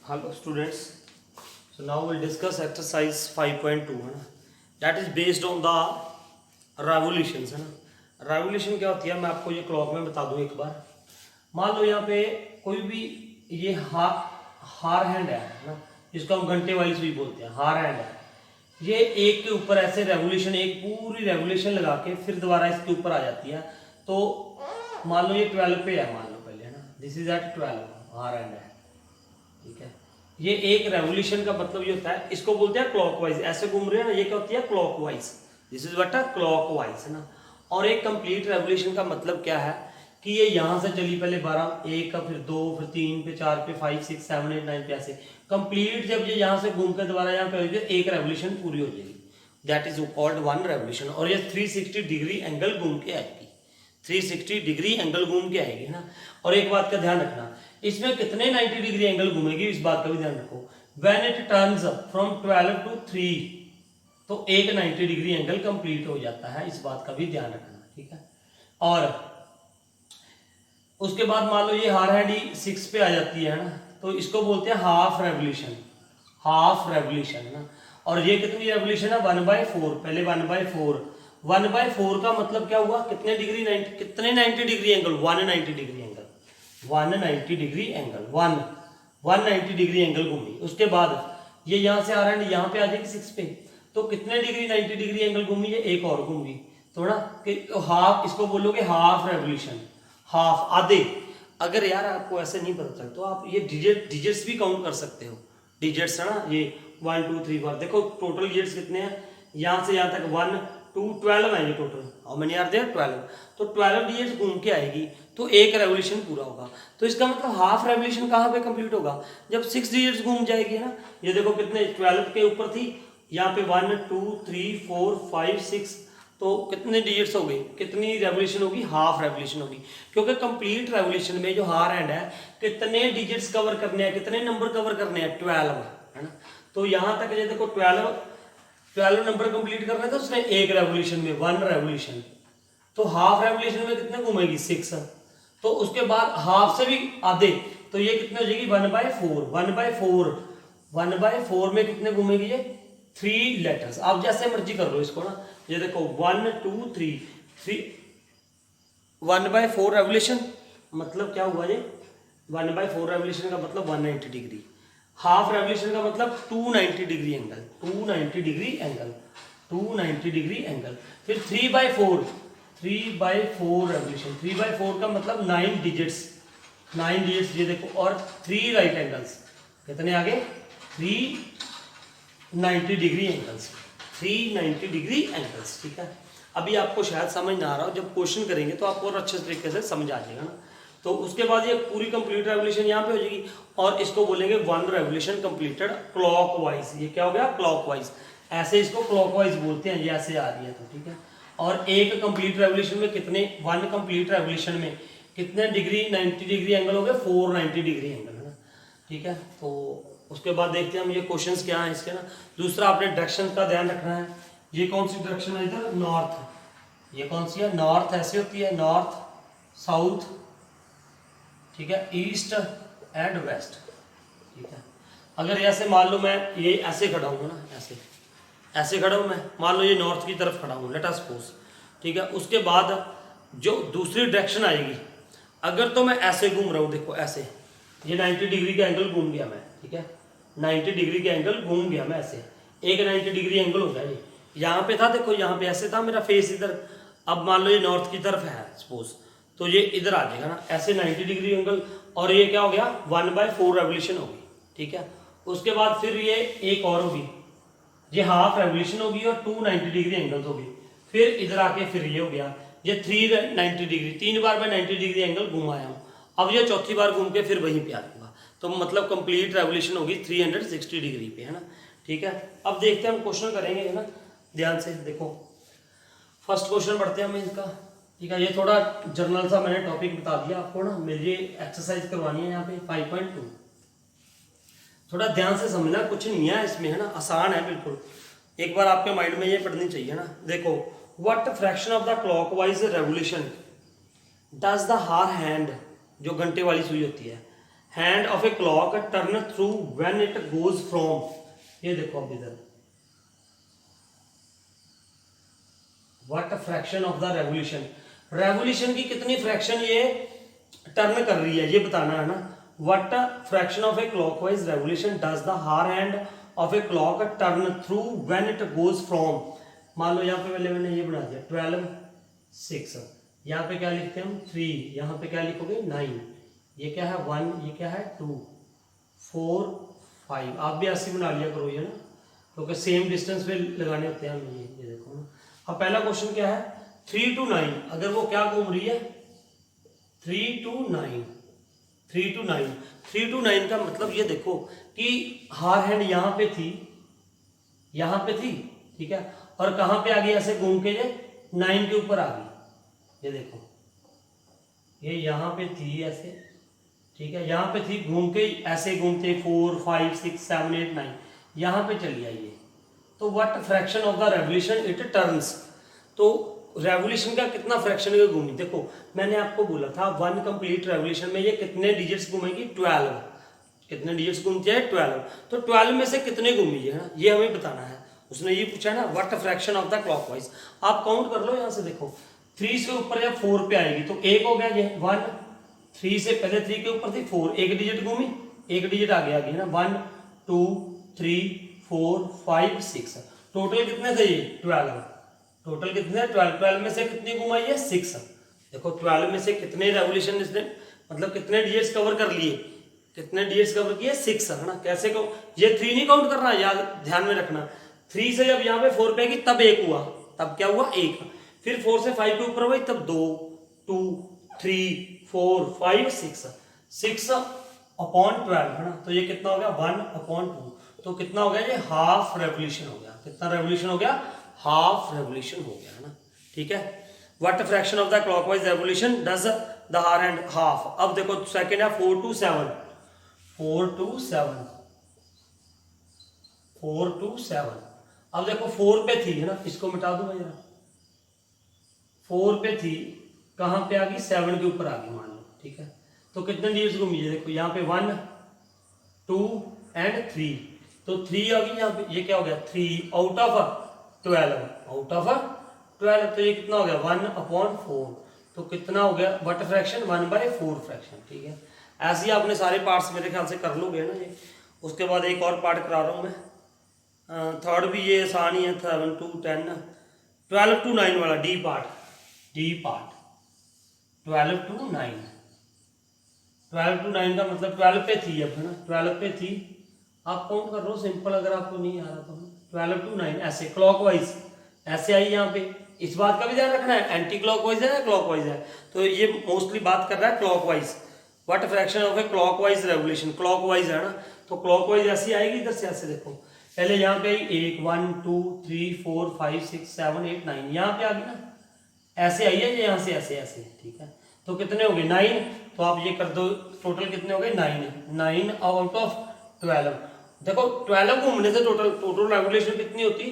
Hello students. So now we'll discuss exercise 5.2 है ना. That is based on the revolutions है ना. Revolution क्या होती है मैं आपको ये क्लॉक में बता दूं एक बार. मान लो यहाँ पे कोई भी ये हार हैंड है ना, जिसको हम घंटे वाली सुई बोलते हैं, हार हैंड है. ये एक के ऊपर ऐसे रेवोल्यूशन, एक पूरी रेवोल्यूशन लगा के फिर दोबारा इसके ऊपर आ जाती है. तो मान लो ये 12 पे है, मान लो पहले है ना, दिस इज एट 12 हार हैंड है. ठीक है, ये एक रेवोल्यूशन का मतलब ये होता है, इसको बोलते हैं क्लॉकवाइज. ऐसे घूम रहे हैं ना, ये क्या होती है clockwise. This is what clockwise है ना. और एक कंप्लीट रेवोल्यूशन का मतलब क्या है कि ये यहां से चली पहले 12, एक का, फिर 2, फिर 3 पे, 4 पे, 5, 6, 7, 8, 9 पे, ऐसे कंप्लीट जब ये यहां से घूम कर दोबारा यहाँ पे होगी एक रेवोल्यूशन पूरी हो जाएगी. That is called one revolution. और ये 360 डिग्री एंगल घूम के आएगी. 360 डिग्री एंगल घूम के आएगी ना. और एक बात का ध्यान रखना, इसमें कितने 90 डिग्री एंगल घूमेगी इस बात का भी ध्यान रखो. When it turns from 12 to 3 तो एक 90 डिग्री एंगल कंप्लीट हो जाता है. इस बात का भी ध्यान रखना. ठीक है, और उसके बाद मान लो ये हार हैंड 6 पे आ जाती है ना, तो इसको बोलते हैं हाफ रेवोल्यूशन. हाफ रेवोल्यूशन है ना. और ये कितनी रेवोल्यूशन है 1/4. पहले 1/4. 1/4 का मतलब क्या हुआ, कितने डिग्री, 90 कितने 90 degree angle, 190 degree angle. 190 degree angle, 190 degree angle घूमी. उसके बाद ये यहां से आ रहा है, यहाँ पे आ जाएगी 6 पे, तो कितने डिग्री 90 डिग्री एंगल घूमी, ये एक और घूमी. तो ना कि हाफ, इसको बोलोगे हाफ रेवोल्यूशन. हाफ, आधे. अगर यार आपको ऐसे नहीं पता चलता तो आप ये डिजिट्स भी काउंट कर सकते हो. डिजिट्स है ना, ये 1 2 3 4, देखो टोटल डिजिट्स कितने हैं, यहां से यहां तक 1 2 12 आएंगे total. How many are there, 12. तो 12 डिजिट्स घूम के आएगी तो एक रेवोल्यूशन पूरा होगा. तो इसका मतलब हाफ रेवोल्यूशन कहाँ पे कंप्लीट होगा, जब 6 डिजिट्स घूम जाएगी ना. ये देखो कितने 12 के ऊपर थी, यहाँ पे 1 2 3 4 5 6, तो कितने डिजिट्स हो गए, कितनी रेवोल्यूशन होगी, हाफ रेवोल्यूशन होगी. क्योंकि कंप्लीट रेवोल्यूशन में जो हार हैंड है, कितने डिजिट्स कवर करने हैं, कितने नंबर कवर करने हैं, 12 है ना. तो यहां तक ये देखो 12 नंबर कंप्लीट करना है, तो उसने एक रेवोल्यूशन में 1 रेवोल्यूशन. तो हाफ रेवोल्यूशन में कितने घूमेगी 6. तो उसके बाद हाफ से भी आधे, तो ये कितने हो जाएगी 1/4. 1/4 में कितने घूमेगी, ये 3 लेटर्स. आप जैसे मर्जी कर लो इसको ना. ये देखो 1 2 3 1/4 रेवोल्यूशन मतलब क्या हुआ, ये 1/4 रेवोल्यूशन का मतलब 190 डिग्री. हाफ रेवोल्यूशन का मतलब 290 degree angle. 290 degree angle, 290 degree angle. फिर 3/4 रेवोल्यूशन. 3/4 का मतलब 9 डिजिट्स. 9 डिजिट्स ये देखो, और 3 राइट एंगल्स. कितने आगे, 390 डिग्री एंगल्स. 390 degree angles. ठीक है, अभी आपको शायद समझ ना आ रहा हो, जब क्वेश्चन करेंगे तो आपको और अच्छे तरीके से समझ आ जाएगा ना. तो उसके बाद ये पूरी कंप्लीट रेवोल्यूशन यहाँ पे हो जाएगी, और इसको बोलेंगे 1 रेवोल्यूशन कंप्लीटेड क्लॉकवाइज. ये क्या हो गया, क्लॉकवाइज. ऐसे इसको क्लॉकवाइज बोलते हैं, ये ऐसे आ रही है तो. ठीक है, और एक कंप्लीट रेवोल्यूशन में कितने, 1 कंप्लीट रेवोल्यूशन में कितने डिग्री 90 डिग्री एंगल हो गए, 490 डिग्री एंगल है ना. ठीक है, तो उसके बाद देखते हैं हम ये क्वेश्चंस क्या हैं इसके ना. दूसरा आपने डायरेक्शन का ध्यान रखना है. ये कौन सी डायरेक्शन है, इधर नॉर्थ. ये कौन सी है, नॉर्थ. ऐसे होती है नॉर्थ, साउथ, ठीक है, ईस्ट एंड वेस्ट. ठीक है, अगर ऐसे मान लो मैं ये ऐसे खड़ा हूँ ना, ऐसे खड़ा हूँ मैं, मान लो ये नॉर्थ की तरफ खड़ा हूँ, लेट अस सपोज. ठीक है, उसके बाद जो दूसरी डायरेक्शन आएगी, अगर तो मैं ऐसे घूम रहा हूँ, देखो ऐसे, ये 90 डिग्री का एंगल घूम गया मैं. ठीक है, 90 डिग्री का एंगल घूम गया मैं ऐसे, एक 90 डिग्री एंगल हो गया. ये यहाँ पे था, देखो यहाँ पे ऐसे था मेरा फेस इधर. अब मान लो ये नॉर्थ की तरफ है सपोज, तो ये इधर आ जाएगा ना, ऐसे 90 डिग्री एंगल. और ये क्या हो गया, 1/4 रेवोल्यूशन होगी. ठीक है, उसके बाद फिर ये एक और होगी, ये हाफ रेवोल्यूशन होगी और 290 डिग्री एंगल्स होगी. फिर इधर आके फिर ये हो गया, ये 390 डिग्री. 3 बार मैं 90 डिग्री एंगल घुमाया हूँ. अब ये चौथी बार घूम के फिर वहीं पे आ जाऊंगा, तो मतलब कंप्लीट रेवोल्यूशन होगी 360 डिग्री पे है ना. ठीक है, अब देखते हैं हम क्वेश्चन करेंगे है ना, ध्यान से देखो. फर्स्ट क्वेश्चन पढ़ते हैं हम इसका. ठीक है, ये थोड़ा जर्नल सा मैंने टॉपिक बता दिया आपको ना, मुझे एक्सरसाइज करवानी है यहाँ पे 5.2. थोड़ा ध्यान से समझना, कुछ नहीं है इसमें है ना, आसान है बिल्कुल. एक बार आपके माइंड में ये पढ़नी चाहिए ना. देखो, what fraction of the clockwise revolution does the hour hand, जो घंटे वाली सुई होती है, hand of a clock turn through when it goes from, ये देखो अब इधर, what fraction of the revolution, revolution की कितनी फ्रैक्शन ये टर्न कर रही है ये बताना है ना। What fraction of a clockwise revolution does the hour hand of a clock turn through when it goes from, मान लो यहाँ पे पहले मैंने ये बना दिया 12 6, यहाँ पे क्या लिखते हैं हम 3, यहाँ पे क्या लिखोगे 9, ये क्या है 1, ये क्या है 2 4 5, आप भी ऐसे बना लिया करो ये ना, क्योंकि सेम डिस्टेंस पे लगाने होते हैं हम ये देखो ना। अब पहला क्वेश्चन क्या है 3 to 9, अगर वो क्या घूम रही है 3 to 9, 3 to 9, 3 to 9 का मतलब ये देखो कि हार हैंड यहाँ पे थी, यहाँ पे थी, ठीक है, और कहाँ पे आ गई ऐसे घूम के ये 9 के ऊपर आ गई, ये देखो ये यहाँ पे थी ऐसे, ठीक है, यहाँ पे थी, घूम के ऐसे घूमते 4 5 6 7 8 9 यहाँ पे चली आई ये। तो what fraction of the revolution it turns, तो रेवोल्यूशन का कितना फ्रैक्शन का घूमी, देखो मैंने आपको बोला था 1 कंप्लीट रेवोल्यूशन में ये कितने डिजिट्स घूमेगी 12, कितने डिजिट्स घूमती है 12, तो 12 में से कितने घूमी है ना, ये हमें बताना है। उसने ये पूछा है ना what fraction of the clockwise, आप काउंट कर लो यहाँ से, देखो 3 से ऊपर जब 4 पे आएगी तो एक हो गया ये 1, 3 से पहले 3 के ऊपर थी 4, एक डिजिट घूमी, एक डिजिट आगे आ गई ना 1 2 3 4 5 6, टोटल कितने थे ये 12, टोटल कितने 12, 12 में से कितनी घुमाई है 6, देखो 12 में से कितने रेवोल्यूशन इसने मतलब कितने डिजिट्स कवर कर लिए, कितने डिजिट्स कवर किए 6 है ना। कैसे को ये 3 नहीं काउंट करना, याद ध्यान में रखना, 3 से जब यहाँ पे 4 पे गई तब 1 हुआ, तब क्या हुआ 1, फिर 4 से 5 के ऊपर हुई तब 2 2 3 4 5 6 अपॉन 12 है ना, तो ये कितना हो गया 1/2, तो कितना हो गया ये हाफ रेवोल्यूशन हो गया, कितना रेवोल्यूशन हो गया हाफ रेवोल्यूशन हो गया है ना, ठीक है। What fraction of the clockwise revolution does the हार एंड हाफ, अब देखो सेकंड है 4 to 7, 4 to 7, 4 to 7, अब देखो 4 पे थी है ना, इसको मिटा दूंगा जरा, 4 पे थी, कहां पे आ गई 7 के ऊपर आ गई मान लो, ठीक है, तो कितने डिजिट्स घूमी है देखो यहाँ पे 1 2 and 3, तो 3 आ गई यहाँ पे, ये क्या हो गया 3 आउट ऑफ 12, आउट ऑफ 12, तो ये कितना हो गया 1/4, तो कितना हो गया व्हाट फ्रैक्शन 1/4 फ्रैक्शन, ठीक है। ऐसे ही आपने सारे पार्ट्स मेरे ख्याल से कर लोगे ना ये। उसके बाद एक और पार्ट करा रहा हूँ मैं, थर्ड भी ये आसान ही है, 7 to 10, 12 to 9 वाला डी पार्ट 12 to 9, 12 to 9 का मतलब 12 पे थी अब है ना, 12 पे थी, आप काउंट कर लो सिंपल, अगर आपको नहीं आ रहा तो 12 to 9 ऐसे क्लॉकवाइज ऐसे आई यहाँ पे। इस बात का भी ध्यान रखना है एंटी क्लॉकवाइज है या क्लॉकवाइज है, तो ये मोस्टली बात कर रहा है clockwise. What fraction of a clockwise revolution, clockwise है ना, तो क्लॉकवाइज ऐसी आएगी, इधर से ऐसे देखो, पहले यहाँ पे 1 1 2 3 4 5 6 7 8 9 यहाँ पे आ गई ना, ऐसे आई है ये यहाँ से ऐसे ऐसे, ठीक है, तो कितने हो गए 9, तो आप ये कर दो टोटल कितने हो गए 9 आउट ऑफ 12, देखो 12 घूमने से टोटल रेवोल्यूशन कितनी होती,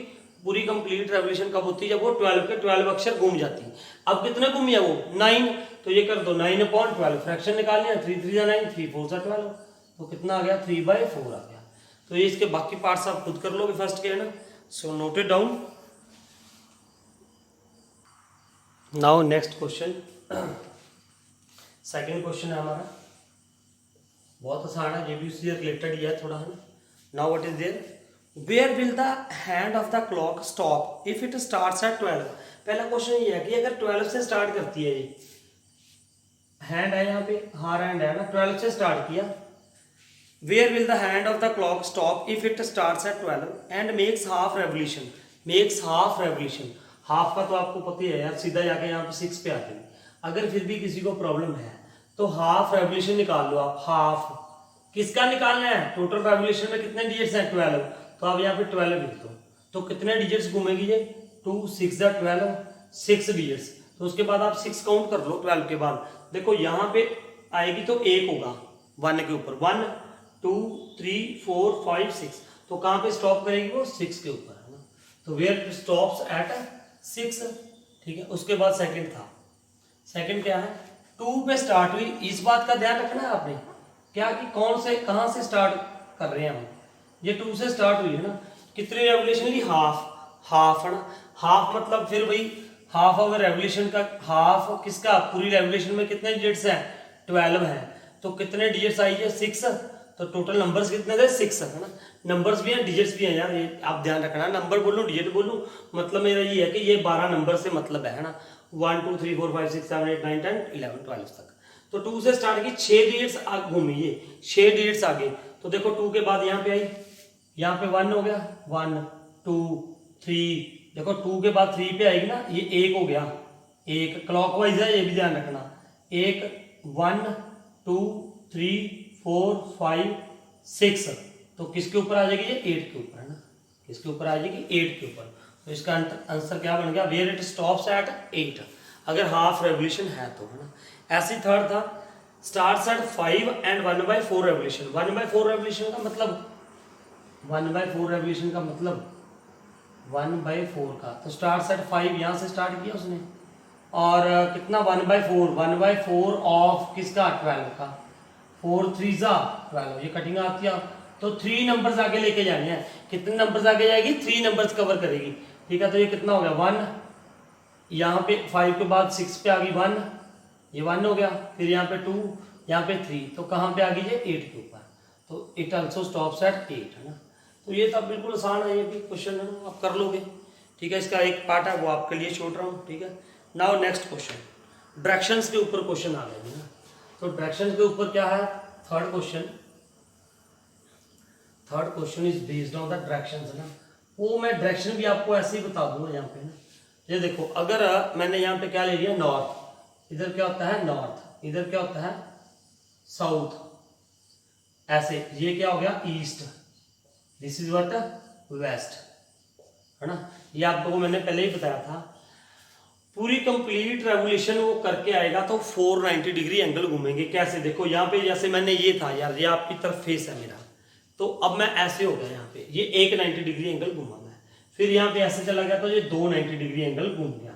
पूरी कंप्लीट रेवोल्यूशन कब होती है जब वो 12 के 12 अक्षर घूम जाती है। अब कितने घूमी है वो 9, तो ये कर दो 9/12, फ्रैक्शन निकालने हैं 3 3 9 3 4 12, तो कितना आ गया 3/4 आ गया। तो ये इसके बाकी पार्ट्स आप खुद कर लोगे फर्स्ट के है ना, so note it down. Now next question, second question है हमारा, बहुत आसान है, ये भी उससे रिलेटेड ही है थोड़ा है ना। Now what is there, where will the hand of the clock stop if it starts at 12। पहला क्वेश्चन ये है कि अगर 12 से स्टार्ट करती है, ये हैंड है यहाँ पे, हार हैंड है ना, 12 से स्टार्ट किया, where will the hand of the clock stop if it starts at 12 and makes half revolution, makes half revolution, half का तो आपको पता ही है यार, सीधा जाके यहाँ पे 6 पे आते हैं। अगर फिर भी किसी को प्रॉब्लम है तो हाफ रेवोल्यूशन निकाल लो आप, हाफ किसका निकालना है, टोटल रेवोल्यूशन में कितने डिजिट्स हैं 12, तो आप यहाँ पे 12 लिख दो, तो कितने डिजिट्स घूमेगी ये 2 6 12 6 डिजिट्स, तो उसके बाद आप 6 काउंट कर लो 12 के बाद, देखो यहाँ पे आएगी तो 1 होगा 1 के ऊपर, 1 2 3 4 5 6, तो कहाँ पे स्टॉप करेगी वो 6 के ऊपर है ना, तो वेयर स्टॉप्स एट 6, ठीक है। उसके बाद सेकंड था, सेकंड क्या है 2 पे स्टार्ट हुई, इस बात का ध्यान रखना है आपने, क्या कि कौन से कहाँ से स्टार्ट कर रहे हैं हम, ये 2 से स्टार्ट हुई है ना, कितनी रेवोल्यूशन ली, हाफ है ना, हाफ मतलब फिर वही हाफ ऑफ रेवोल्यूशन का, हाफ किसका, पूरी रेवोल्यूशन में कितने डिजिट्स हैं, 12 है, तो कितने डिजिट्स आई है, 6, तो टोटल नंबर्स कितने थे, 6 है ना, नंबर्स भी हैं डिजिट्स भी हैं यार, ये आप ध्यान रखना, नंबर बोलूँ डिजिट बोलूँ, मतलब मेरा ये है कि ये 12 नंबर से मतलब है ना, 1 2 3 4 5 6 7 8 9 10 11 12 तक, तो 2 से स्टार्ट की 6 डिजिट्स घूमी, ये 6 डिजिट्स आगे, तो देखो 2 के बाद यहाँ पे आई, यहाँ पे 1 हो गया, 1 2 3, देखो 2 के बाद 3 पे आएगी ना, ये 1 हो गया, एक क्लॉकवाइज है, ये भी ध्यान रखना, एक 1 2 3 4 5 6, तो किसके ऊपर आ जाएगी, ये 8 के ऊपर है ना, किसके ऊपर आ जाएगी, 8 के ऊपर, तो इसका आंसर क्या बन गया, वेयर इट स्टॉप्स एट 8, अगर हाफ रेवोल्यूशन है तो, है ना। ऐसे थर्ड था, starts at 5 and 1/4 revolution, 1/4 revolution का मतलब 1/4 रेवोल्यूशन का मतलब 1/4 का, तो स्टार्ट्स एट 5 यहाँ से स्टार्ट किया उसने, और कितना 1/4 ऑफ किसका, 12 का, 4 3 12, ये कटिंग आती है, तो 3 नंबर्स आगे लेके जाने हैं, कितने नंबर्स आगे जाएगी, 3 नंबर्स कवर करेगी, ठीक है, तो ये कितना हो गया 1, यहाँ पे 5 के बाद 6 पे आ गई 1, ये 1 हो गया, फिर यहाँ पे 2, यहाँ पे 3, तो कहाँ पे आ गई, ये 8 के ऊपर, तो इट ऑल्सो स्टॉप्स एट 8 है ना, तो ये तो बिल्कुल आसान है, ये भी क्वेश्चन है ना, आप कर लोगे, ठीक है, इसका एक पार्ट है वो आपके लिए छोड़ रहा हूँ, ठीक है। नाउ नेक्स्ट क्वेश्चन, डायरेक्शंस के ऊपर क्वेश्चन आ गए ना, तो डायरेक्शंस के ऊपर क्या है, third question is based on the directions है ना, वो मैं डायरेक्शन भी आपको ऐसे ही बता दूंगा यहाँ पे ना, ये देखो, अगर मैंने यहाँ पे क्या ले लिया, नॉर्थ, इधर क्या होता है नॉर्थ, इधर क्या होता है साउथ, ऐसे ये क्या हो गया east, this is what west, है ना, ये आपको मैंने पहले ही बताया था, पूरी कंप्लीट रेवोल्यूशन वो करके आएगा तो 490 डिग्री एंगल घूमेंगे, कैसे, देखो यहाँ पे जैसे मैंने ये था यार, ये आपकी तरफ फेस है मेरा, तो अब मैं ऐसे हो गया यहाँ पे, ये एक 90 डिग्री एंगल घूमा मैं, फिर यहाँ पे ऐसे चला गया तो ये 290 डिग्री एंगल घूम गया,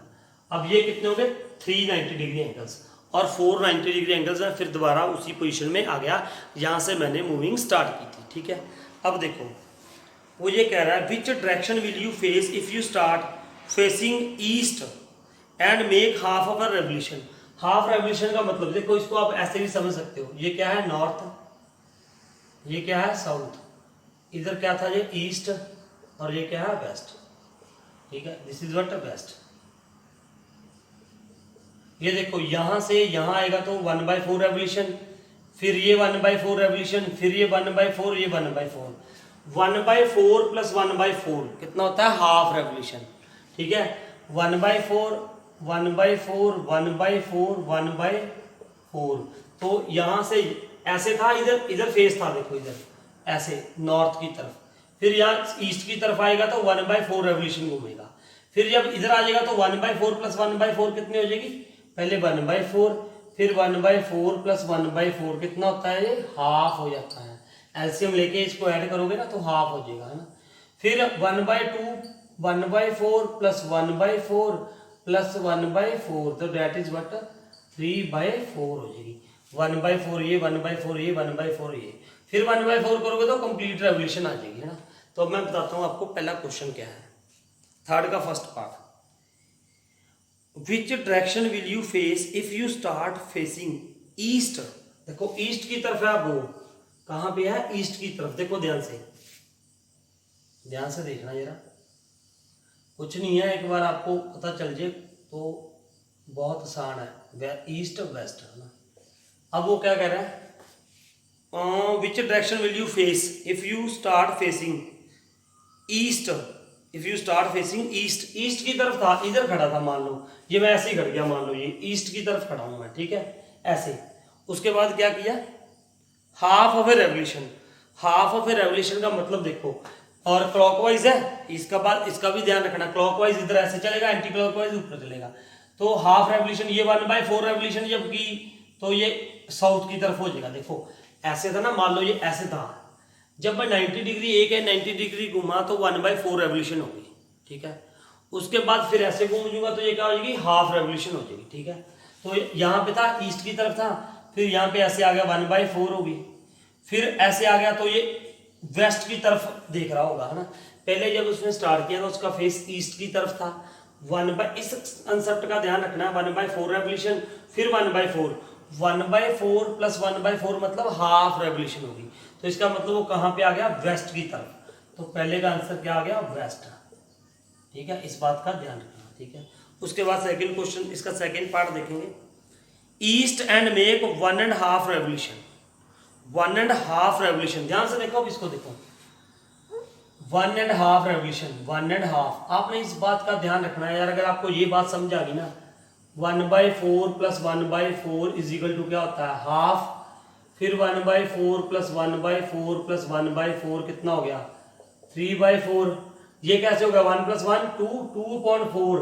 अब ये कितने हो गए 390 डिग्री एंगल्स, और 490 डिग्री एंगल्स है, फिर दोबारा उसी पोजीशन में आ गया, यहाँ से मैंने मूविंग स्टार्ट की थी, ठीक है। अब देखो वो ये कह रहा है, which direction will you face if you start facing east and make half of a revolution, half revolution का मतलब देखो, इसको आप ऐसे भी समझ सकते हो, ये क्या है नॉर्थ, ये क्या है साउथ, इधर क्या था ये ईस्ट, और ये क्या है वेस्ट, ठीक है, दिस इज व्हाट वेस्ट, ये देखो यहां से यहां आएगा तो 1/4 रेवोल्यूशन, फिर ये 1/4 रेवोल्यूशन, फिर ये 1/4, ये 1/4, 1/4 प्लस 1/4 कितना होता है हाफ रेवोल्यूशन, ठीक है, 1/4 1/4 1/4 1/4, तो यहां से ऐसे था, इधर फेस था, देखो इधर ऐसे नॉर्थ की तरफ, फिर यहाँ ईस्ट की तरफ आएगा तो 1/4 रेवोल्यूशन घूमेगा, फिर जब इधर आ जाएगा तो 1/4 प्लस 1/4 कितनी हो जाएगी, पहले 1/4, फिर 1/4 प्लस 1/4 कितना होता है, ये हाफ हो जाता है, एलसीएम लेके इसको ऐड करोगे ना तो हाफ हो जाएगा, है ना, फिर 1/2 1/4 प्लस 1/4 प्लस 1/4, तो डेट इज व्हाट 3/4 हो जाएगी, 1/4 ये 1/4 ये 1/4 ये, फिर 1/4 करोगे तो कंप्लीट रेवोल्यूशन आ जाएगी, है ना। तो अब मैं बताता हूँ आपको पहला क्वेश्चन क्या है, थर्ड का first part, which direction will you face if you start facing east, देखो ईस्ट की तरफ है, वो कहाँ पे है, ईस्ट की तरफ, देखो ध्यान से देखना जरा, कुछ नहीं है, एक बार आपको पता चल जाए तो बहुत आसान है, ईस्ट वेस्ट है ना। अब वो क्या कह रहा है, which direction will you face if you start facing east, if you start facing east, east की तरफ था, इधर खड़ा था, मान लो ये मैं ऐसे ही खड़ गया, मान लो ये ईस्ट की तरफ खड़ा हूं मैं, ठीक है ऐसे, उसके बाद क्या किया, half of A revolution, half of A revolution का मतलब देखो, और क्लॉकवाइज है, इसका बाद इसका भी ध्यान रखना, क्लॉकवाइज इधर ऐसे चलेगा, एंटी क्लॉकवाइज ऊपर चलेगा, तो हाफ रेवोल्यूशन, ये 1/4 रेवोल्यूशन जब की तो ये साउथ की तरफ हो जाएगा, देखो ऐसे था ना, मान लो ये ऐसे था, जब मैं 90 डिग्री एक है 90 डिग्री घुमा तो 1/4 रेवोल्यूशन होगी, ठीक है, उसके बाद फिर ऐसे घूम जूंगा तो ये क्या हो जाएगी, हाफ रेवोल्यूशन हो जाएगी, ठीक है। तो यहाँ पे था ईस्ट की तरफ था, फिर यहाँ पे ऐसे आ गया 1/4 होगी, फिर ऐसे आ गया तो ये वेस्ट की तरफ देख रहा होगा, है ना। पहले जब उसने स्टार्ट किया तो उसका फेस ईस्ट की तरफ था। 1/, इस कंसेप्ट का ध्यान रखना, 1/4 रेवोल्यूशन, फिर 1/4, 1/4 प्लस 1/4 मतलब हाफ रेवोल्यूशन होगी। तो इसका मतलब वो कहाँ पे आ गया, वेस्ट की तरफ। तो पहले का आंसर क्या आ गया, वेस्ट। ठीक है, इस बात का ध्यान रखना। ठीक है, उसके बाद सेकंड क्वेश्चन, इसका सेकंड पार्ट देखेंगे। East and make 1.5 revolution, 1.5 revolution, ध्यान से देखो, अब इसको देखो, 1.5 रेवोल्यूशन, 1.5। आपने इस बात का ध्यान रखना है यार, अगर आपको ये बात समझ आ गई ना, 1/4 प्लस 1/4 इज इक्वल टू क्या होता है, हाफ। फिर 1/4 प्लस 1/4 प्लस 1/4 कितना हो गया, 3/4। ये कैसे हो गया, 1 प्लस 1 2, 2/4,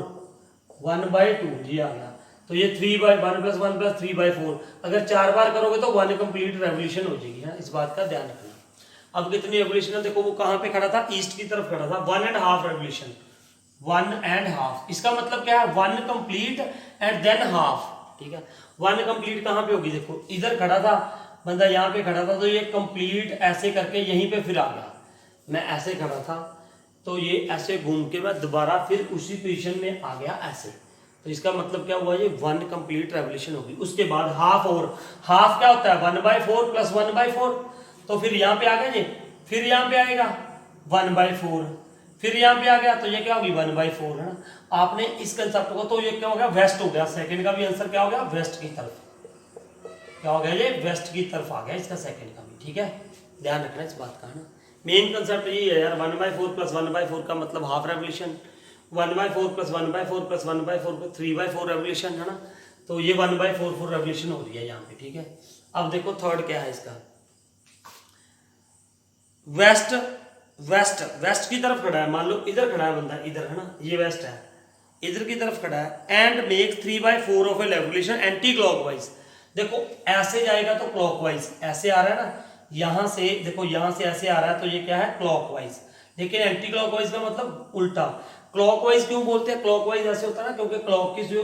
1/2 ये आ गया। तो ये 3/1 प्लस 1 प्लस 3/4, अगर 4 बार करोगे तो 1 कंप्लीट रेवोल्यूशन हो जाएगी, है, इस बात का ध्यान रखना। अब कितनी रेवोल्यूशन है देखो, वो कहाँ पे खड़ा था, ईस्ट की तरफ खड़ा था, 1.5 रेवोल्यूशन, 1.5। इसका मतलब क्या है, 1 कंप्लीट एंड देन हाफ। ठीक है, 1 कंप्लीट कहाँ पे होगी, देखो इधर खड़ा था बंदा, यहाँ पे खड़ा था, तो ये कंप्लीट ऐसे करके यहीं पे फिर आ गया। मैं ऐसे खड़ा था तो ये ऐसे घूम के मैं दोबारा फिर उसी पोजीशन में आ गया ऐसे। तो इसका मतलब क्या हुआ, ये 1 कंप्लीट रेवोल्यूशन होगी। उसके बाद हाफ, और हाफ क्या होता है, 1/4 प्लस 1/4। तो फिर यहाँ पे आ गया जी, फिर यहाँ पे आएगा 1/4, फिर यहाँ पे आ गया, तो ये क्या होगी 1/4, है ना। आपने इस कंसेप्ट को, तो ये क्या हो गया, वेस्ट हो गया। सेकंड का भी आंसर क्या हो गया, वेस्ट की तरफ। क्या हो गया, ये वेस्ट की तरफ आ गया इसका सेकंड का भी। ठीक है, ध्यान रखना इस बात का, है ना। मेन कंसेप्ट यही है यार, 1/4 प्लस 1/4 का मतलब हाफ रेवोल्यूशन, 1/4 प्लस 1/4 प्लस 1/4 को 3/4 रेवोल्यूशन, है ना। तो ये 1/4 रेवोल्यूशन हो रही है यहाँ पे। ठीक है, अब देखो थर्ड क्या है इसका, वेस्ट, वेस्ट, वेस्ट की तरफ खड़ा है, मान लो इधर खड़ा है बंदा, इधर, है ना, ये वेस्ट है, इधर की तरफ खड़ा है। And make 3/4 of A revolution anti clockwise. देखो ऐसे जाएगा तो क्लॉकवाइज, ऐसे आ रहा है ना, यहां से देखो, यहां से ऐसे आ रहा है, तो ये क्या है, क्लॉकवाइज। लेकिन एंटी क्लॉकवाइज का मतलब उल्टा। क्लॉकवाइज क्यों बोलते हैं, क्लॉकवाइज ऐसे होता है ना, क्योंकि क्लॉक की जो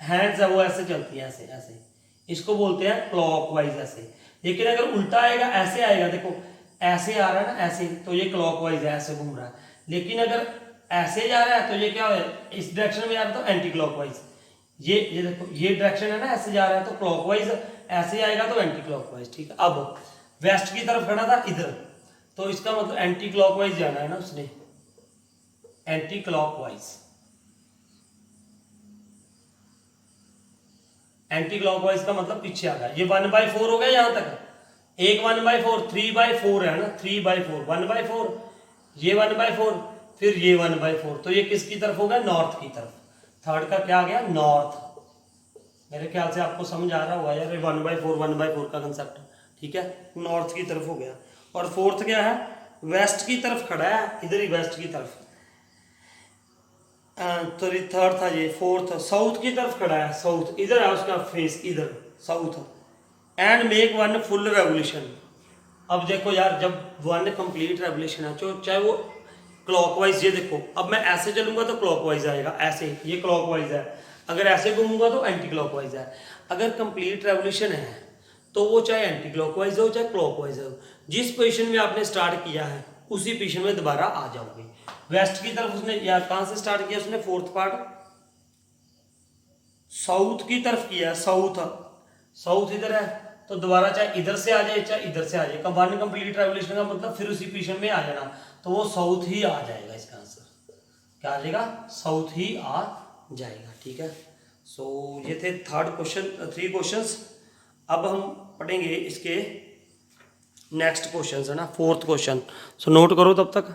हैंड्स है वो ऐसे चलती है, ऐसे ऐसे, इसको बोलते हैं क्लॉकवाइज ऐसे। लेकिन अगर उल्टा आएगा, ऐसे आएगा, देखो ऐसे आ रहा है ना, ऐसे, तो ये क्लॉकवाइज है, ऐसे घूम रहा है। लेकिन अगर ऐसे जा रहा है तो ये क्या है, इस डायरेक्शन में जा रहा है तो एंटी क्लॉकवाइज। ये देखो, ये डायरेक्शन है ना, ऐसे जा रहा है तो क्लॉकवाइज, ऐसे आएगा तो एंटी क्लॉकवाइज। ठीक है, अब वेस्ट की तरफ खड़ा था इधर, तो इसका मतलब एंटी क्लॉकवाइज जाना है ना उसने, एंटी क्लॉकवाइज। एंटी क्लॉकवाइज का मतलब पीछे आ गया। ये 1/4 हो गया यहां तक, एक 1/4, 3/4 है ना, 3/4, 1/4, ये 1/4, फिर ये 1/4, तो ये किसकी तरफ हो गया, नॉर्थ की तरफ। थर्ड का क्या आ गया, नॉर्थ। मेरे ख्याल से आपको समझ आ रहा होगा यार, 1/4 का कंसेप्ट। ठीक है, नॉर्थ की तरफ हो गया। और फोर्थ क्या है, वेस्ट की तरफ खड़ा है, इधर ही वेस्ट की तरफ। तो थर्ड था ये, फोर्थ साउथ की तरफ खड़ा है, साउथ, इधर है उसका फेस, इधर south. And make 1 full revolution. अब देखो यार, जब 1 कंप्लीट रेवोल्यूशन है, तो चाहे वो क्लॉकवाइज, ये देखो अब मैं ऐसे चलूंगा तो क्लॉकवाइज आएगा, ऐसे, ये क्लॉकवाइज है। अगर ऐसे घूमूंगा तो एंटी क्लॉकवाइज है। अगर कंप्लीट रेवोल्यूशन है तो वो चाहे एंटी क्लॉकवाइज हो चाहे क्लॉकवाइज हो, जिस पोजीशन में आपने स्टार्ट किया है उसी पोजीशन में दोबारा आ जाओगे। वेस्ट की तरफ उसने यार कहां से स्टार्ट किया उसने, फोर्थ पार्ट साउथ की तरफ किया, साउथ, साउथ इधर है, तो दोबारा चाहे इधर से आ जाए चाहे इधर से आ जाए, 1 कंप्लीट रेवोल्यूशन का मतलब फिर उसी पोजीशन में आ जाना, तो वो साउथ ही आ जाएगा। इसका आंसर क्या आ जाएगा, साउथ ही आ जाएगा। ठीक है, सो ये थे थर्ड क्वेश्चन, 3 क्वेश्चंस। अब हम पढ़ेंगे इसके नेक्स्ट क्वेश्चंस, है ना, फोर्थ क्वेश्चन। सो नोट करो तब तक।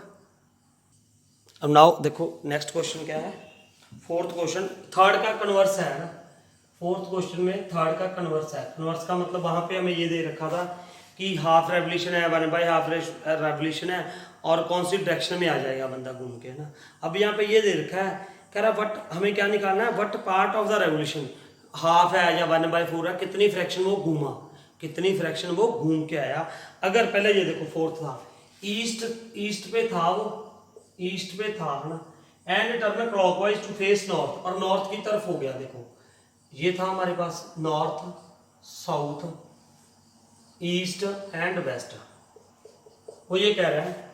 अब नाउ देखो नेक्स्ट क्वेश्चन क्या है, फोर्थ क्वेश्चन, थर्ड का कन्वर्स है ना। फोर्थ क्वेश्चन में थर्ड का कन्वर्स है। कन्वर्स का मतलब वहां पे हमें ये दे रखा था कि हाफ रेवोल्यूशन है, 1/2 रेवोल्यूशन है, और कौन सी डायरेक्शन में आ जाएगा बंदा घूम के, है ना। अब यहाँ पे ये दे रखा है, कह रहा वट, हमें क्या निकालना है, what part of the revolution, half है या 1/4 है, कितनी फ्रैक्शन वो घूमा, कितनी फ्रैक्शन वो घूम के आया। अगर पहले ये देखो फोर्थ था, ईस्ट पे था वो, ईस्ट पे था, है ना, and turn clockwise to face north, और नॉर्थ की तरफ हो गया। देखो ये था हमारे पास north, south, east and west. वो ये कह रहा है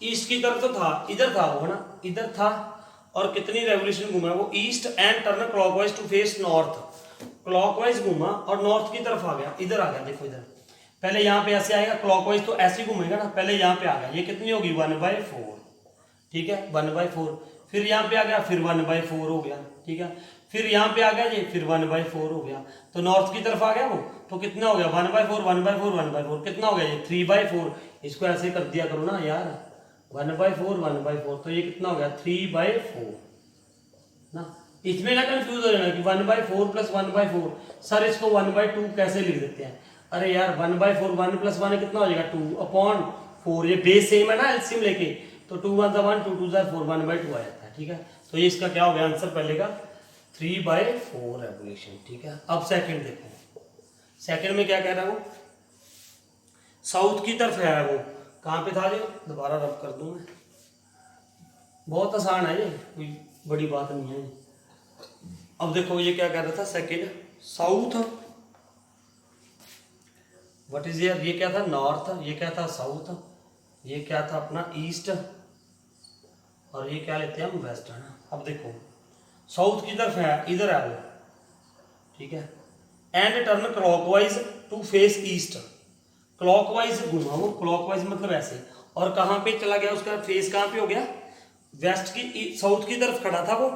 ईस्ट की तरफ तो था, इधर था वो, है ना, इधर था, और कितनी रेवोल्यूशन घूमा वो, east and turn clockwise to face north, clockwise घूमा और नॉर्थ की तरफ आ गया, इधर आ गया, देखो इधर, पहले यहाँ पे ऐसे आएगा क्लॉकवाइज, तो ऐसे ही घूमेगा ना, पहले यहाँ पे आ गया, ये कितनी होगी 1/4, ठीक है 1/4, फिर यहाँ पे आ गया, फिर 1/4 हो गया, ठीक है, फिर यहाँ पे आ गया ये, फिर 1/4 हो गया, तो नॉर्थ की तरफ आ गया वो, तो कितना हो गया 1/4 1/4 1/4, कितना हो गया ये 3/4, इसको ऐसे कर दिया करो ना यार, 1/4 1/4, तो ये कितना हो गया 3/4 ना। इसमें ना कंफ्यूज हो जाना कि 1/4 प्लस 1/4, सर इसको 1/2 कैसे लिख देते हैं, अरे यार 1/4, 1 + 1 कितना हो जाएगा 2/4, ये बेस सेम है ना एलसीएम लेके, तो 2 × 1 2 2 4 1/2 आ जाता है, ठीक है, तो ये इसका क्या हो गया आंसर पहले का 3/4 रेवोल्यूशन, ठीक है। अब सेकंड देखो, सेकंड में क्या कह रहा हूँ, साउथ की तरफ है वो, कहाँ पे था ये, दोबारा रब कर दूं मैं, बहुत आसान है ये, कोई बड़ी बात नहीं है। अब देखो ये क्या कह रहा था second, south, what is year, ये क्या था नॉर्थ, ये क्या था साउथ, ये क्या था अपना ईस्ट, और ये क्या लेते हैं हम वेस्ट, है ना। अब देखो साउथ की तरफ है, इधर है वो, ठीक है, and turn clockwise to face east, clockwise घुमा वो, क्लॉकवाइज मतलब ऐसे, और कहाँ पे चला गया, उसका फेस कहाँ पे हो गया, वेस्ट की, साउथ की तरफ खड़ा था वो,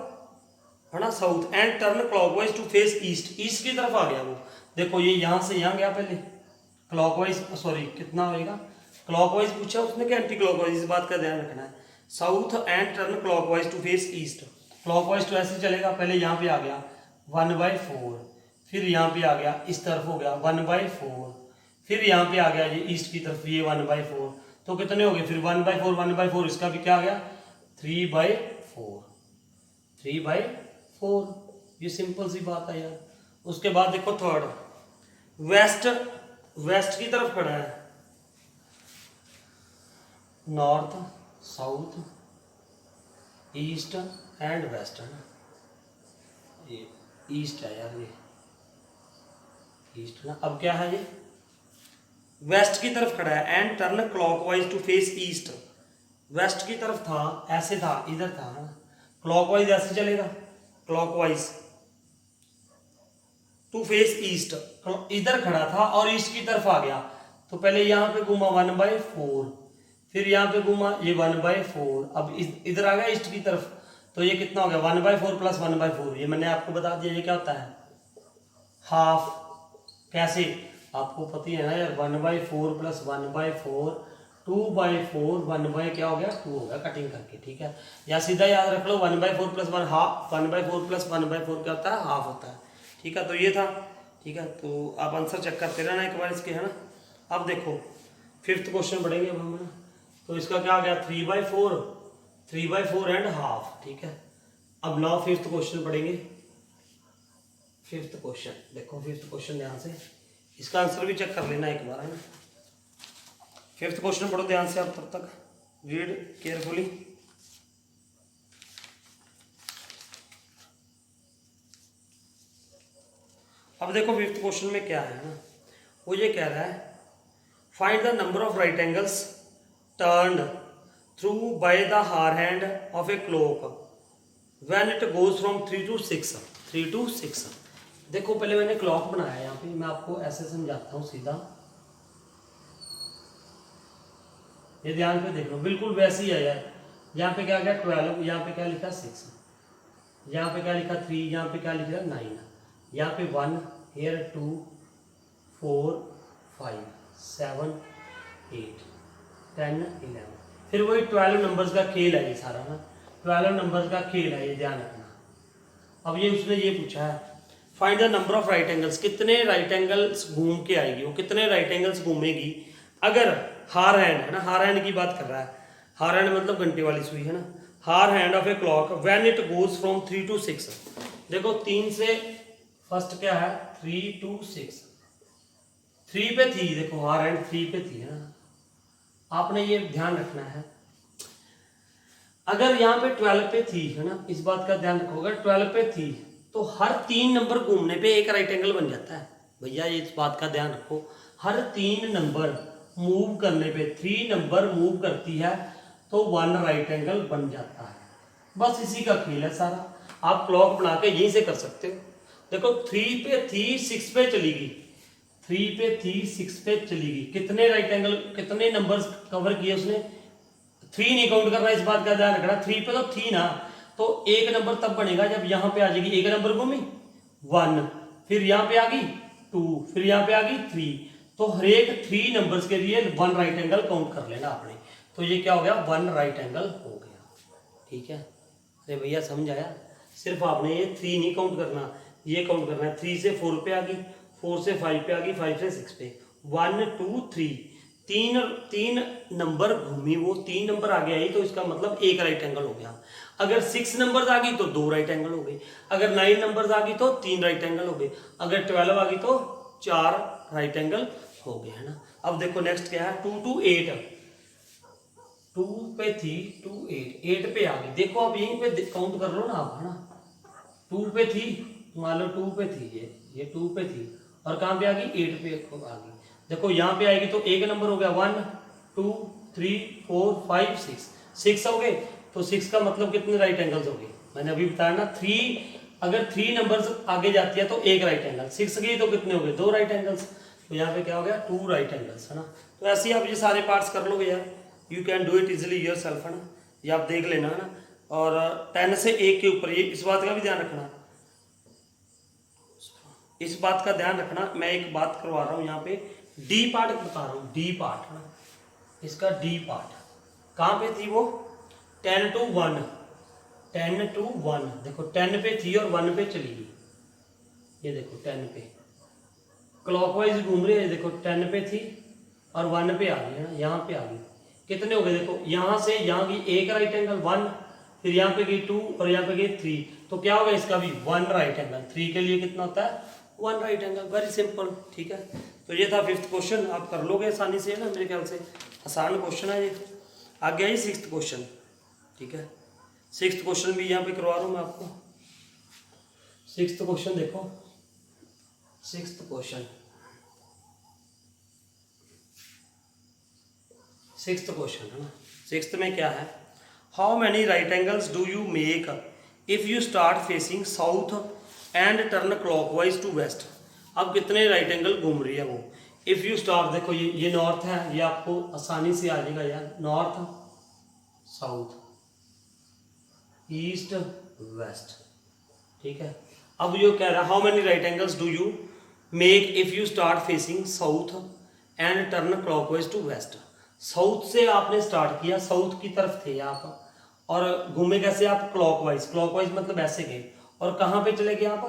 है ना, south, and turn clockwise to face east, east की तरफ आ गया वो, देखो ये यहाँ से यहाँ गया पहले, क्लॉकवाइज, सॉरी कितना होएगा, क्लॉकवाइज पूछा उसने कि एंटी क्लॉकवाइज, इस बात का ध्यान रखना है, south and turn clockwise to face east, clockwise तो ऐसे चलेगा, पहले यहाँ पे आ गया 1/4, फिर यहाँ पे आ गया इस तरफ हो गया 1/4, फिर यहाँ पे आ गया ये ईस्ट की तरफ ये 1/4, तो कितने हो गए फिर 1/4 1/4, इसका भी क्या आ गया 3/4, 3/4, ये सिंपल सी बात है यार। उसके बाद देखो थर्ड, वेस्ट, वेस्ट की तरफ खड़ा है, north south east and west, है ना, ये ईस्ट है यार, ये ईस्ट ना। अब क्या है, ये वेस्ट की तरफ खड़ा है, and turn clockwise to face east, west की तरफ था, ऐसे था, इधर था, है ना, क्लॉकवाइज ऐसे चलेगा, क्लॉकवाइज टू फेस ईस्ट, इधर खड़ा था और ईस्ट की तरफ आ गया, तो पहले यहाँ पे घूमा 1/4, फिर यहाँ पे घूमा ये 1/4, अब इधर आ गया ईस्ट की तरफ, तो ये कितना हो गया 1/4 प्लस 1/4, ये मैंने आपको बता दिया ये क्या होता है हाफ, कैसे आपको पता ही है ना यार, 1/4 प्लस 1/4 2/4, 1 क्या हो गया 2 हो गया कटिंग करके, ठीक है, या सीधा याद रख लो 1/4 प्लस 1 हाफ, 1/4 प्लस 1/4 क्या होता है हाफ होता है, ठीक है, तो ये था, ठीक है, तो आप आंसर चेक करते रहना एक बार इसके, है ना। अब देखो फिफ्थ क्वेश्चन पढ़ेंगे अब हम, तो इसका क्या आ गया 3/4 एंड हाफ, ठीक है। अब नाउ फिफ्थ क्वेश्चन पढ़ेंगे, फिफ्थ क्वेश्चन देखो, फिफ्थ क्वेश्चन ध्यान से, इसका आंसर भी चेक कर लेना एक बार, है ना। फिफ्थ क्वेश्चन पढ़ो ध्यान से आप, तब तक रीड केयरफुली। अब देखो फिफ्थ क्वेश्चन में क्या है ना, वो ये कह रहा है find the number of right angles turn through by the hour hand of a clock when it goes from 3 to 6। देखो पहले मैंने क्लॉक बनाया यहाँ पे, मैं आपको ऐसे समझाता हूँ सीधा, ये ध्यान पे देख लो, बिल्कुल वैसे ही है यार, यहाँ पे क्या गया 12, यहाँ पे क्या लिखा 6, यहाँ पे क्या लिखा 3, यहाँ पे क्या लिखा 9, यहाँ पे 1, here 2 4 5 7 8 10 11, फिर वही 12 नंबर्स का खेल है ये सारा ना, 12 नंबर्स का खेल है ये, ध्यान रखना। अब ये उसने ये पूछा है find the number of right angles, कितने राइट एंगल्स घूम के आएगी, वो कितने राइट एंगल्स घूमेगी अगर हार हैंड, है ना, हार हैंड की बात कर रहा है, हार हैंड मतलब घंटे वाली सुई, है ना, हार hand of a clock when it goes from 3 to 6। देखो 3 से फर्स्ट क्या है 3 to 6, 3 पे थी, देखो हार हैंड 3 पे थी, है ना, आपने ये ध्यान रखना है। अगर यहाँ पे 12 पे थी, है ना, इस बात का ध्यान रखो, अगर 12 पे थी तो हर 3 नंबर घूमने पे एक राइट एंगल बन जाता है भैया, ये इस बात का ध्यान रखो, हर 3 नंबर मूव करने पे 3 नंबर मूव करती है तो 1 राइट एंगल बन जाता है। बस इसी का खेल है सारा, आप क्लॉक बना के यहीं से कर सकते हो। देखो 3 पे थी 6 पे चली गई, 3 पे थी 6 पे चली गई, कितने राइट एंगल कितने नंबर्स कवर किए उसने, 3 नहीं काउंट करना, इस बात का ध्यान रखना। 3 पे तो थी ना, तो एक नंबर तब बनेगा जब यहाँ पे आ जाएगी, एक नंबर घूमी 1, फिर यहाँ पे आ गई 2, फिर यहाँ पे आ गई 3, तो हर एक 3 नंबर्स के लिए 1 राइट एंगल काउंट कर लेना आपने। तो ये क्या हो गया, 1 राइट एंगल हो गया। ठीक है, अरे भैया समझ आया? सिर्फ आपने ये 3 नहीं काउंट करना, ये काउंट करना है। 3 से 4 पे आ गई, 4 से 5 पे आ गई, 5 से 6 पे, 1 2 3, तीन नंबर घूमी, वो 3 नंबर आगे आई तो इसका मतलब 1 राइट एंगल हो गया। अगर 6 नंबर आ गई तो 2 राइट एंगल हो गए, अगर 9 नंबर आ गई तो 3 राइट एंगल हो गए, अगर 12 आ गई तो 4 राइट एंगल हो गए, है ना। अब देखो नेक्स्ट क्या है, 2 to 8, 2 पे थी 2 8 पे आ गई। देखो आप यहीं पे काउंट कर लो ना आप, है ना। 2 पे थी, मान लो 2 पे थी, ये 2 पे थी, और कहाँ पे आ गई, 8 पे आ गई। देखो यहाँ पे आएगी तो एक नंबर हो गया, 1 2 3 4 5 6 हो गए, तो 6 का मतलब कितने राइट एंगल्स हो गए, मैंने अभी बताया ना। 3, अगर 3 नंबर्स आगे जाती है तो 1 राइट एंगल, 6 गई तो कितने हो गए, 2 राइट एंगल्स, तो यहाँ पे क्या हो गया, 2 राइट एंगल्स, है ना। तो ऐसे ही आप ये सारे पार्ट्स कर लोगे यार, you can do it easily your self, है ना। ये आप देख लेना, है ना। और 10 से 1 के ऊपर, ये इस बात का भी ध्यान रखना, इस बात का ध्यान रखना। मैं एक बात करवा रहा हूँ यहाँ पे, डी पार्ट बता रहा हूँ, डी पार्ट, है ना, इसका डी पार्ट कहाँ पे थी वो, 10 to 1, 10 to 1, देखो 10 पे थी और 1 पे चली गई, ये देखो 10 पे क्लॉकवाइज घूम रही है, देखो 10 पे थी और 1 पे आ गई, है ना, यहाँ पे आ गई, कितने हो गए, देखो यहाँ से यहाँ की 1 राइट एंगल 1, फिर यहाँ पे गई 2 और यहाँ पे गई 3, तो क्या होगा इसका भी 1 राइट एंगल, 3 के लिए कितना होता है, 1 राइट एंगल, वेरी सिंपल। ठीक है, तो ये था 5th क्वेश्चन, आप कर लोगे आसानी से, है ना, मेरे ख्याल से आसान क्वेश्चन है ये। आगे आई 6th क्वेश्चन। ठीक है, 6th क्वेश्चन भी यहाँ पे करवा रहा हूँ मैं आपको। 6th क्वेश्चन देखो, 6th क्वेश्चन, 6th क्वेश्चन, है ना। 6th में क्या है, how many right angles do you make if you start facing south and turn clockwise to west. अब कितने राइट एंगल घूम रही है वो, इफ यू स्टार्ट, देखो ये नॉर्थ है, ये आपको आसानी से आ जाएगा यार, नॉर्थ साउथ ईस्ट वेस्ट। ठीक है, अब ये कह रहा है how many right angles do you make if you start facing south and turn clockwise to west. South से आपने स्टार्ट किया, साउथ की तरफ थे आप, और घूमे कैसे आप, क्लॉकवाइज, क्लॉकवाइज मतलब ऐसे गए, और कहाँ पे चले गए आप,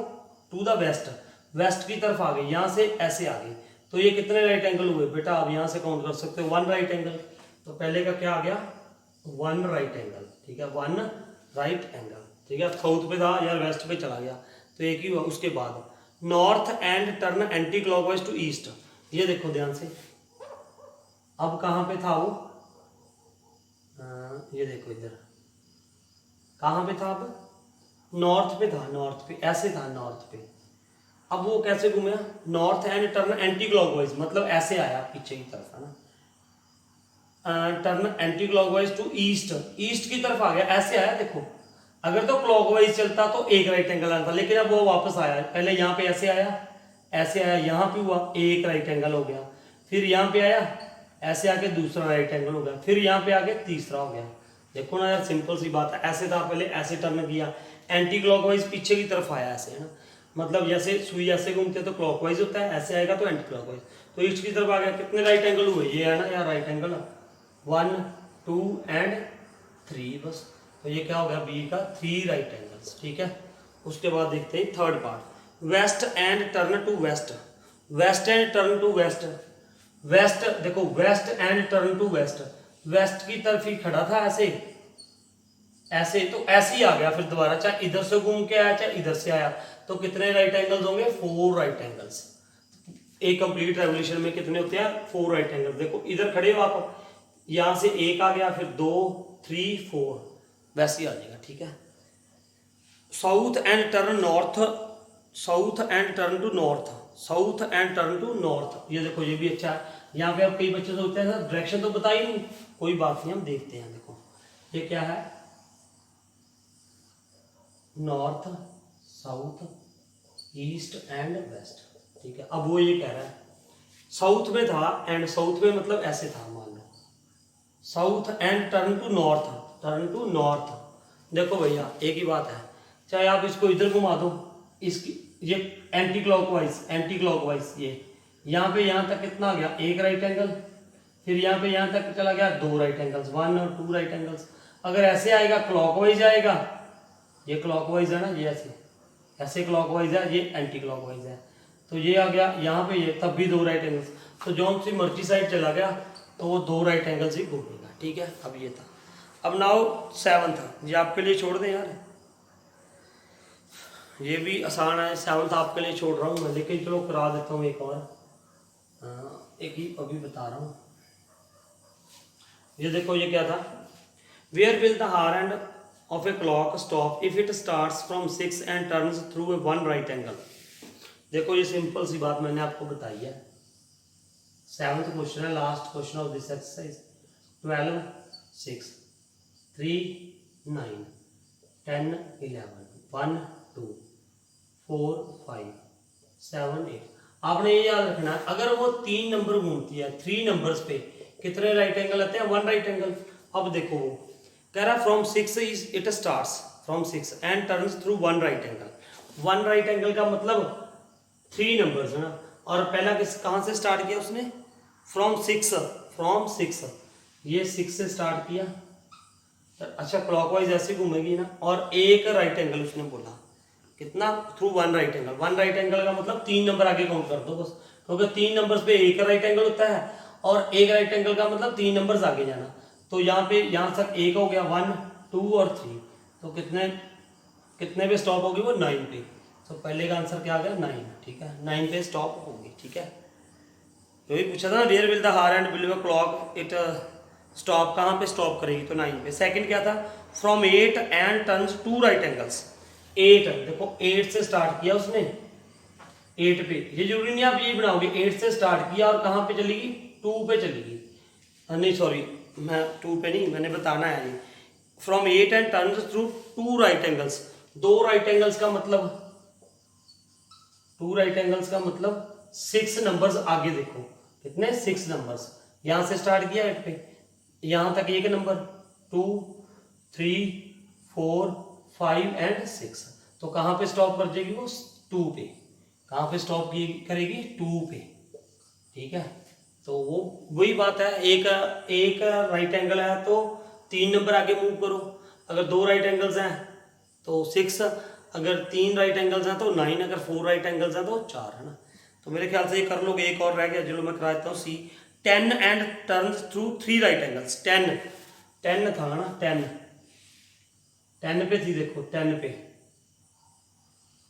टू द वेस्ट, वेस्ट की तरफ आ गए, यहाँ से ऐसे आ गए, तो ये कितने राइट एंगल हुए बेटा, आप यहाँ से काउंट कर सकते हो, 1 राइट एंगल। तो पहले का क्या आ गया, 1 राइट एंगल। ठीक है, 1 राइट एंगल। ठीक है, साउथ पे था यार, वेस्ट पे चला गया, तो एक ही हुआ। उसके बाद north and turn anti clockwise to east, ये देखो ध्यान से, अब कहाँ पे था वो, ये देखो इधर कहाँ पे था, अब नॉर्थ पे था, नॉर्थ पे ऐसे था, नॉर्थ पे। अब वो कैसे घूमया, north and turn anti clockwise, मतलब ऐसे आया पीछे की तरफ, है ना, turn anti clockwise to east, east की तरफ आ गया, ऐसे आया। देखो अगर तो क्लॉकवाइज चलता तो 1 राइट एंगल आता, लेकिन अब वो वापस आया, पहले यहाँ पे ऐसे आया, ऐसे आया, यहाँ पे हुआ 1 राइट एंगल हो गया, फिर यहाँ पे आया, ऐसे आके दूसरा राइट एंगल हो गया, फिर यहाँ पे आके तीसरा हो गया। देखो ना यार, सिंपल सी बात है, ऐसे था पहले, ऐसे टर्न किया, एंटी क्लॉकवाइज पीछे की तरफ आया ऐसे, है ना, मतलब जैसे सुई ऐसे घूमते तो क्लॉकवाइज होता है, ऐसे आएगा तो एंटी क्लॉकवाइज, तो ईस्ट की तरफ आ गया। कितने राइट एंगल हुए, ये है ना यार राइट एंगल, 1 2 एंड 3, बस। तो ये क्या हो गया, बी का 3 राइट एंगल्स। ठीक है, उसके बाद देखते हैं 3rd part, west and turn to west, west and turn to west, west देखो, west and turn to west, west की तरफ ही खड़ा था ऐसे, ऐसे तो ऐसे ही आ गया, फिर दोबारा चाहे इधर से घूम के आया चाहे इधर से आया, तो कितने राइट एंगल्स होंगे, 4 राइट एंगल्स। एक कंप्लीट रेवोल्यूशन में कितने होते हैं, 4 राइट एंगल्स। देखो इधर खड़े हो आप, यहां से 1 आ गया, फिर 2 3 4, वैसे ही आ जाएगा। ठीक है, south and turn north, south and turn to north, south and turn to north. ये देखो ये भी अच्छा है। यहाँ पे अब कई बच्चे सोचते हैं सर डायरेक्शन तो बता ही नहीं, कोई बात नहीं, हम देखते हैं। देखो ये क्या है, north, south, east and west, ठीक है। अब वो ये कह रहा है साउथ में था, एंड साउथ में मतलब ऐसे था, मान लो south and turn to north, turn to north. देखो भैया एक ही बात है, चाहे आप इसको इधर घुमा दो, इसकी ये एंटी क्लॉकवाइज, एंटी क्लॉकवाइज, ये यहाँ पे यहाँ तक कितना आ गया, एक राइट एंगल, फिर यहाँ पे यहाँ तक चला गया दो राइट एंगल्स, 1 और 2 राइट एंगल्स। अगर ऐसे आएगा क्लॉकवाइज आएगा, ये क्लॉकवाइज है ना, ये ऐसे ऐसे क्लॉकवाइज है, ये एंटी क्लॉकवाइज है, तो ये आ गया यहाँ पे, ये तब भी दो राइट एंगल्स। तो जो सी मर्जी साइड चला गया तो वो दो राइट एंगल्स ही घूमेगा, ठीक है। अब ये था। अब नाउ 7th, ये आपके लिए छोड़ दें यार, ये भी आसान है। 7th आपके लिए छोड़ रहा हूँ मैं, लेकिन चलो करा देता हूँ एक और, एक ही अभी बता रहा हूँ। ये देखो ये क्या था, वेयर विल द हार end of a clock stop if it starts from 6 and turns through a 1 right angle. देखो ये सिंपल सी बात मैंने आपको बताई है। 7th क्वेश्चन है, last question of this exercise. 12, 6, 3, 9, 10, 11, 1, 2, 4, 5, 7, 8। आपने ये याद रखना है, अगर वो 3 नंबर घूमती है, 3 नंबर्स पे कितने राइट एंगल आते हैं, 1 राइट एंगल। अब देखो वो कह रहा from 6 is it starts from 6 and turns through 1 right angle. 1 right angle का मतलब 3 नंबर्स है ना, और पहला किस कहाँ से स्टार्ट किया उसने, फ्रॉम 6, फ्रॉम 6, ये 6 से स्टार्ट किया। अच्छा क्लॉकवाइज ऐसे घूमेगी ना, और एक राइट एंगल उसने बोला, कितना, through 1 right angle. 1 right angle का मतलब 3 नंबर आगे काउंट कर दो बस, क्योंकि 3 नंबर्स पे एक राइट एंगल होता है, और एक राइट एंगल का मतलब 3 नंबर्स आगे जाना। तो यहाँ पे यहाँ तक एक हो गया, 1, 2 और 3, तो कितने कितने पे स्टॉप होगी वो, 9 पे। तो पहले का आंसर क्या आ गया, 9, ठीक है, 9 पे स्टॉप होगी, ठीक है। जो भी पूछा था ना, वेयर विल द हार and below clock it stop, कहाँ पे स्टॉप करेगी, तो 9 पे। सेकंड क्या था, from 8 and turns 2 right angles. 8, देखो 8 से स्टार्ट किया उसने, 8 पे, ये जरूरी नहीं आप यही बनाओगे, 8 से स्टार्ट किया और कहाँ पे चलेगी, 2 पे चलेगी, नहीं सॉरी मैं 2 पे नहीं, मैंने बताना है ये। From 8 and turns through 2 right angles, 2 right angles का मतलब, 2 राइट एंगल्स का मतलब 6 नंबर्स आगे देखो, कितने, 6 नंबर्स। यहां से स्टार्ट किया 8 पे, यहां तक एक नंबर, 2, 3, 4, 5 एंड 6, तो कहां पे स्टॉप कर जाएगी वो, 2 पे। कहां पे स्टॉप करेगी, 2 पे, ठीक है। तो वो वही बात है, एक राइट एंगल है तो 3 नंबर आगे मूव करो, अगर 2 राइट एंगल्स हैं तो 6, अगर 3 राइट एंगल्स हैं तो 9, अगर 4 राइट एंगल्स हैं तो 4, है ना। तो मेरे ख्याल से ये कर लोगे, एक और रह गया, चलो मैं करा देता हूँ। सी 10 and turns through 3 right angles. 10 था ना, 10 पे थी, देखो 10 पे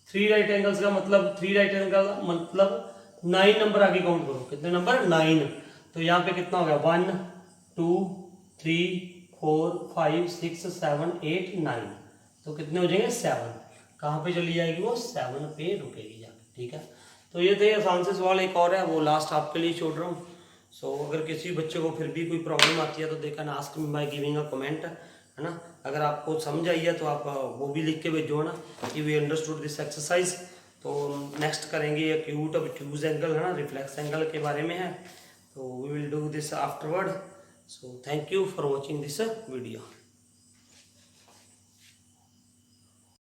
3 राइट एंगल्स का मतलब, 3 राइट एंगल का मतलब 9 नंबर आगे काउंट करो, कितने नंबर, 9। तो यहाँ पे कितना हो गया, 1, 2, 3, 4, 5, 6, 7, 8, 9, तो कितने हो जाएंगे, 7। कहाँ पे चली जाएगी वो, 7 पे रुकेगी जाके, ठीक है। तो ये थे आसान से सवाल, एक और है वो लास्ट आपके लिए छोड़ रहा हूँ। सो अगर किसी बच्चे को फिर भी कोई प्रॉब्लम आती है तो they can ask me by giving a comment, है ना। अगर आपको समझ आई है तो आप वो भी लिख के भेजो, है ना, कि वी अंडरस्टूड दिस एक्सरसाइज। तो नेक्स्ट करेंगे एक्यूट ऑब्ट्यूज एंगल, है ना, रिफ्लेक्स एंगल के बारे में है, तो we will do this afterward. So thank you for watching this video.